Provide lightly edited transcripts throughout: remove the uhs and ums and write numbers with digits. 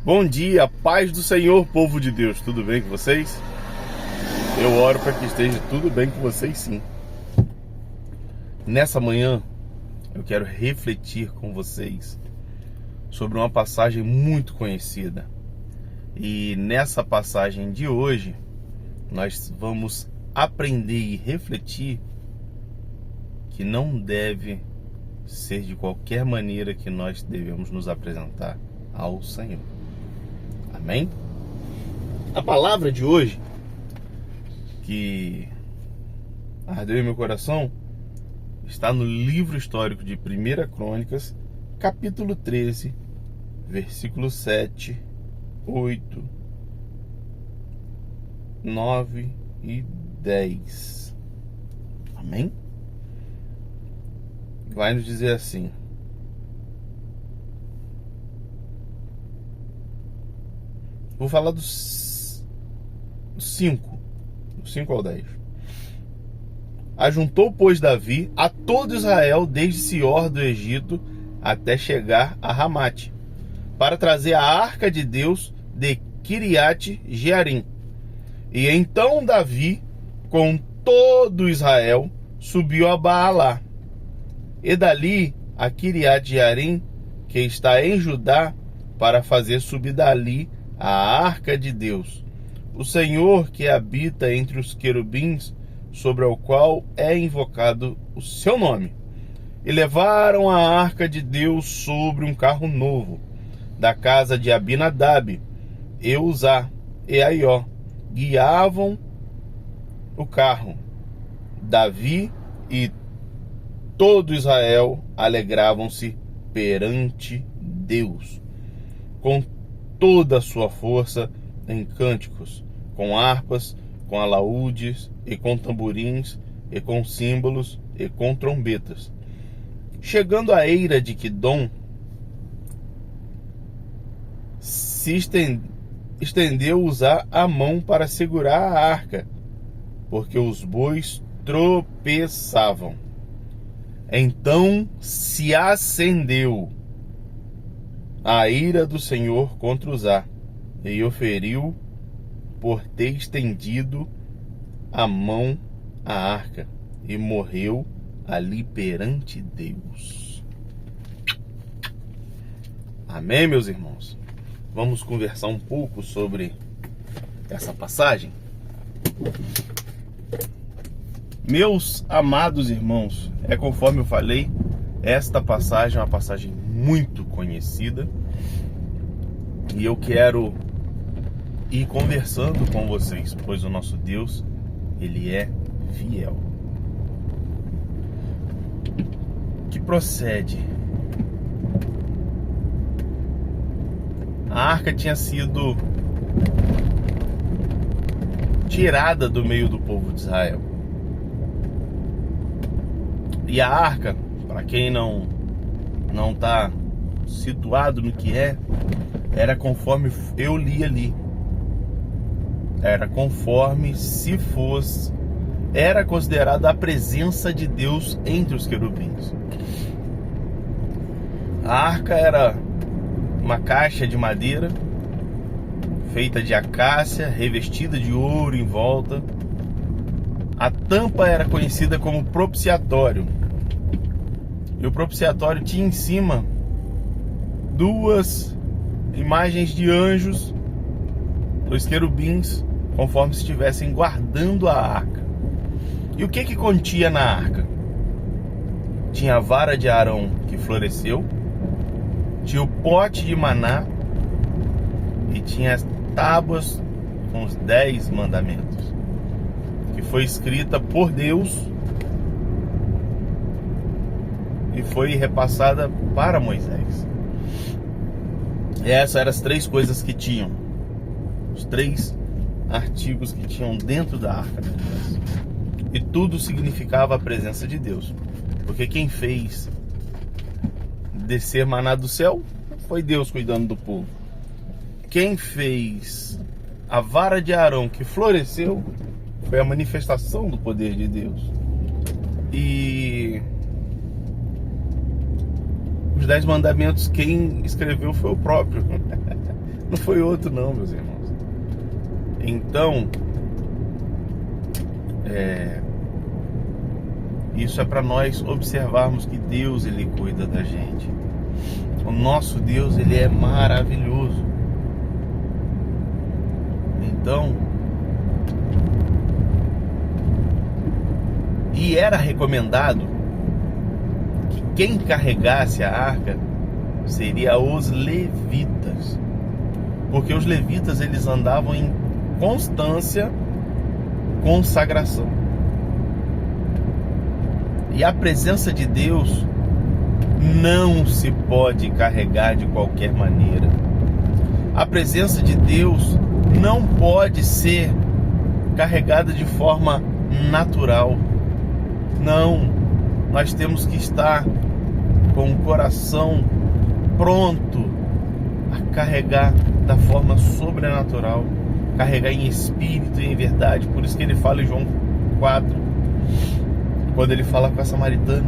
Bom dia, paz do Senhor, povo de Deus, tudo bem com vocês? Eu oro para que esteja tudo bem com vocês, sim. Nessa manhã, eu quero refletir com vocês sobre uma passagem muito conhecida. E nessa passagem de hoje, nós vamos aprender e refletir que não deve ser de qualquer maneira que nós devemos nos apresentar ao Senhor. Amém? A palavra de hoje, que ardeu em meu coração, está no livro histórico de 1 Crônicas, capítulo 13, versículo 7, 8, 9 e 10. Amém? Vai nos dizer assim: vou falar dos 5 ao 10. Ajuntou, pois, Davi a todo Israel, desde Sior do Egito até chegar a Ramate, para trazer a arca de Deus de Kiriate Jearim. E então Davi, com todo Israel, subiu a Baalá, e dali a Kiriate Jearim, que está em Judá, para fazer subir dali a arca de Deus, o Senhor que habita entre os querubins, sobre o qual é invocado o seu nome. E levaram a arca de Deus sobre um carro novo, da casa de Abinadab, e Uzá e Aió guiavam o carro. Davi e todo Israel alegravam-se perante Deus, com toda a sua força, em cânticos, com harpas, com alaúdes, e com tamborins, e com símbolos, e com trombetas. Chegando à eira de Quidom, se estendeu Uzá a mão para segurar a arca, porque os bois tropeçavam. Então se acendeu a ira do Senhor contra Uzá, e o feriu por ter estendido a mão à arca, e morreu ali perante Deus. Amém, meus irmãos? Vamos conversar um pouco sobre essa passagem. Meus amados irmãos, conforme eu falei, esta passagem é uma passagem muito conhecida, e eu quero ir conversando com vocês, pois o nosso Deus, Ele é fiel. Que procede? A arca tinha sido tirada do meio do povo de Israel. E a arca, para quem não está situado no que era conforme eu li ali. Era conforme se fosse, era considerada a presença de Deus entre os querubins. A arca era uma caixa de madeira feita de acácia, revestida de ouro em volta. A tampa era conhecida como propiciatório. E o propiciatório tinha em cima duas imagens de anjos, dois querubins, conforme se estivessem guardando a arca. E o que continha na arca? Tinha a vara de Arão que floresceu, tinha o pote de maná e tinha as tábuas com os 10 mandamentos, que foi escrita por Deus e foi repassada para Moisés. E essas eram as 3 coisas que tinham, os 3 artigos que tinham dentro da arca de Deus. E tudo significava a presença de Deus, porque quem fez descer maná do céu foi Deus cuidando do povo. Quem fez a vara de Arão que floresceu foi a manifestação do poder de Deus. E os 10 mandamentos, quem escreveu foi o próprio Não foi outro não, meus irmãos. Então, isso é para nós observarmos que Deus, Ele cuida da gente. O nosso Deus, Ele é maravilhoso. Então, e era recomendado que quem carregasse a arca seria os levitas, porque os levitas eles andavam em constância, consagração. E a presença de Deus não se pode carregar de qualquer maneira. A presença de Deus não pode ser carregada de forma natural. Não, nós temos que estar com o coração pronto a carregar da forma sobrenatural, carregar em espírito e em verdade. Por isso que ele fala em João 4, quando ele fala com a samaritana: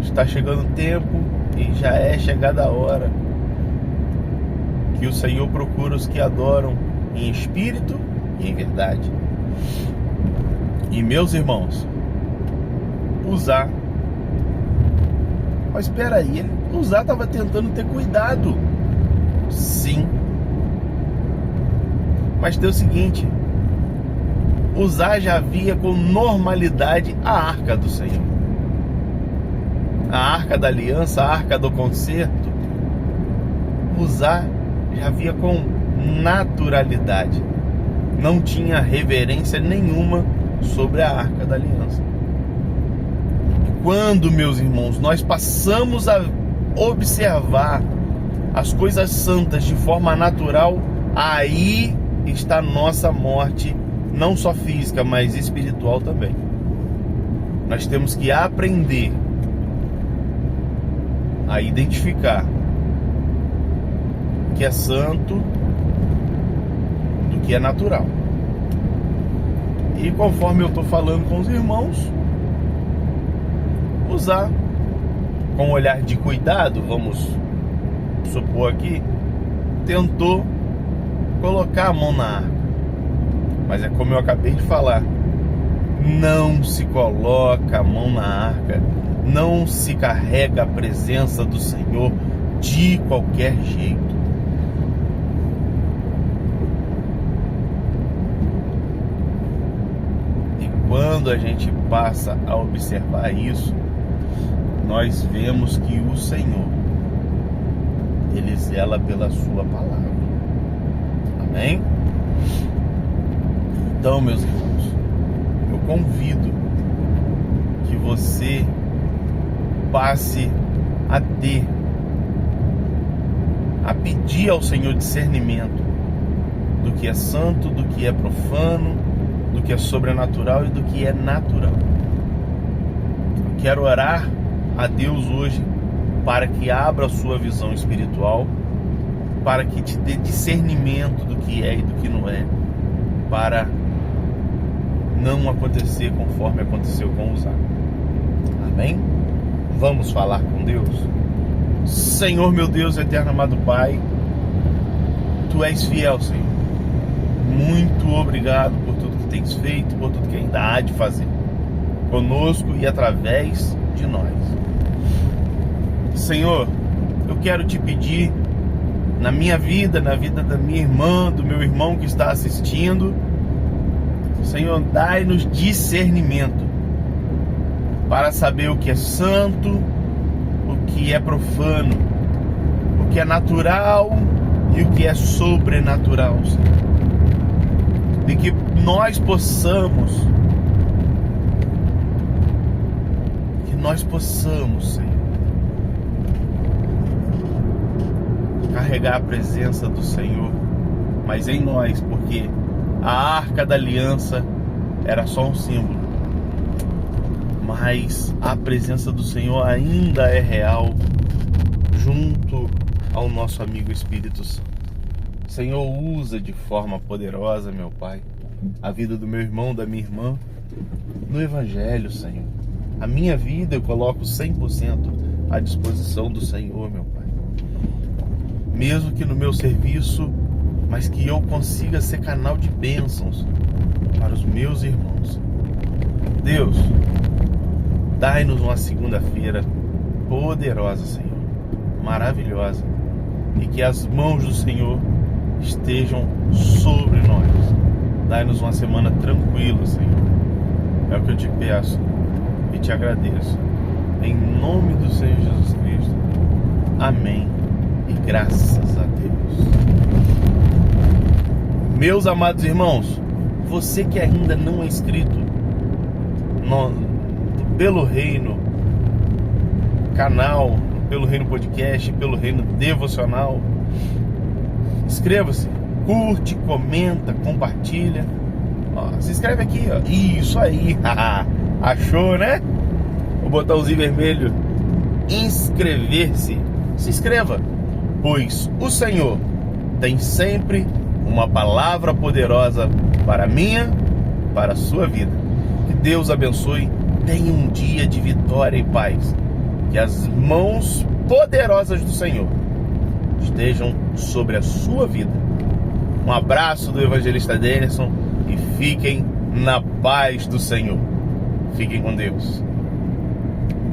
está chegando o tempo e já é chegada a hora que o Senhor procura os que adoram em espírito e em verdade. E meus irmãos, Uzá, mas espera aí, Uzá estava tentando ter cuidado, sim, mas tem o seguinte: Uzá já via com normalidade a arca do Senhor, a arca da aliança, a arca do concerto. Uzá já via com naturalidade, não tinha reverência nenhuma sobre a arca da aliança. E quando, meus irmãos, nós passamos a observar as coisas santas de forma natural, aí está a nossa morte, não só física, mas espiritual também. Nós temos que aprender a identificar o que é santo do que é natural. E conforme eu estou falando com os irmãos, Uzá, com um olhar de cuidado, vamos supor aqui, tentou colocar a mão na arca. Mas é como eu acabei de falar, não se coloca a mão na arca, não se carrega a presença do Senhor de qualquer jeito. E quando a gente passa a observar isso, nós vemos que o Senhor, Ele zela pela sua palavra. Amém? Então, meus irmãos, eu convido que você passe a pedir ao Senhor discernimento do que é santo, do que é profano, do que é sobrenatural e do que é natural. Eu quero orar a Deus hoje para que abra a sua visão espiritual, para que te dê discernimento do que é e do que não é, para não acontecer conforme aconteceu com Uzá. Amém? Vamos falar com Deus? Senhor, meu Deus, eterno amado Pai, Tu és fiel, Senhor. Muito obrigado por tudo que tens feito, por tudo que ainda há de fazer conosco e através de nós. Senhor, eu quero te pedir, na minha vida, na vida da minha irmã, do meu irmão que está assistindo, Senhor, dai-nos discernimento para saber o que é santo, o que é profano, o que é natural e o que é sobrenatural, Senhor. E que nós possamos, Senhor, carregar a presença do Senhor, mas em nós, porque a arca da aliança era só um símbolo, mas a presença do Senhor ainda é real junto ao nosso amigo Espírito Santo. Senhor, usa de forma poderosa, meu Pai, a vida do meu irmão, da minha irmã, no Evangelho, Senhor. A minha vida eu coloco 100% à disposição do Senhor, meu Pai. mesmo que no meu serviço, mas que eu consiga ser canal de bênçãos para os meus irmãos. Deus, dai-nos uma segunda-feira poderosa, Senhor, maravilhosa, e que as mãos do Senhor estejam sobre nós. Dai-nos uma semana tranquila, Senhor. É o que eu te peço e te agradeço. Em nome do Senhor Jesus Cristo. Amém. E graças a Deus. Meus amados irmãos, você que ainda não é inscrito pelo Reino canal, pelo Reino Podcast, pelo Reino Devocional, inscreva-se, curte, comenta, compartilha. Se inscreve aqui, ó. Isso aí. Achou, né? O botãozinho vermelho inscrever-se. Se inscreva, pois o Senhor tem sempre uma palavra poderosa para a minha, para a sua vida. Que Deus abençoe. Tenha um dia de vitória e paz. Que as mãos poderosas do Senhor estejam sobre a sua vida. Um abraço do evangelista Denison e fiquem na paz do Senhor. Fiquem com Deus.